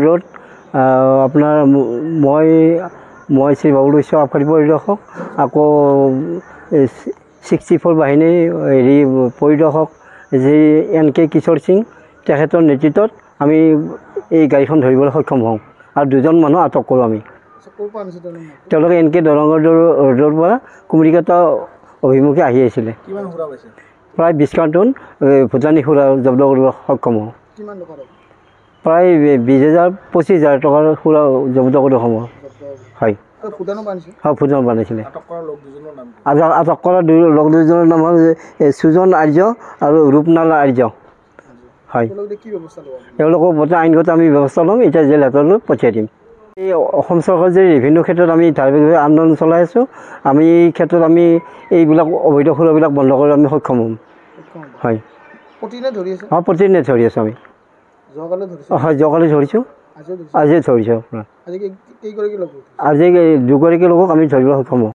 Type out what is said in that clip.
road अपना मैं श्री बाबुल आबकारी परिदर्शक आको 64 बाहिनी हेरी परिदर्शक जी NK किशोर सिंह तेखेतर नेतृत्व आमी এই গাড়ীখন ধৰিবলৈ সক্ষম হওঁ আৰু দুজন মানুহ আটক কৰোঁ আমি তেওঁলোকে NK দৰঙৰ ৰোডৰ পৰা কুমৰিকাটা অভিমুখে আহি আহিছিলে প্ৰায় 20 কাৰ্টন ভুটানী সুৰা জব্দ কৰিব সক্ষম হওঁ প্ৰায় 20,000 25,000 টকাৰ সুৰা জব্দ কৰিব সময় হয় ফুটানো বানিছিলে আটক কৰা লোক দুজনৰ নাম হ'ল সুজন আৰ্য আৰু ৰূপনাল আৰ্য হয় তেওঁলোকক বৰ্তমান আইনগত আমি ব্যৱস্থা ল'ম এতিয়া জেল হাতলৈ পঠিয়াই দিম এই অসম চৰকাৰ যে ৰেভিনিউ ক্ষেত্ৰত আমি ধাৰাবাহিকভাৱে আন্দোলন চলাই আছোঁ আমি এই ক্ষেত্ৰত আমি এইবিলাক অবৈধ সুৰাবিলাক বন্ধ কৰিবলৈ আমি সক্ষম হ'ম হয় প্ৰতিদিনে ধৰি আছোঁ আমি হয় যোৱাকালি ধৰিছোঁ আজি ধৰিছোঁ আপোনাৰ আজি দুগৰাকী লোকক আমি ধৰিবলৈ সক্ষম হ'ম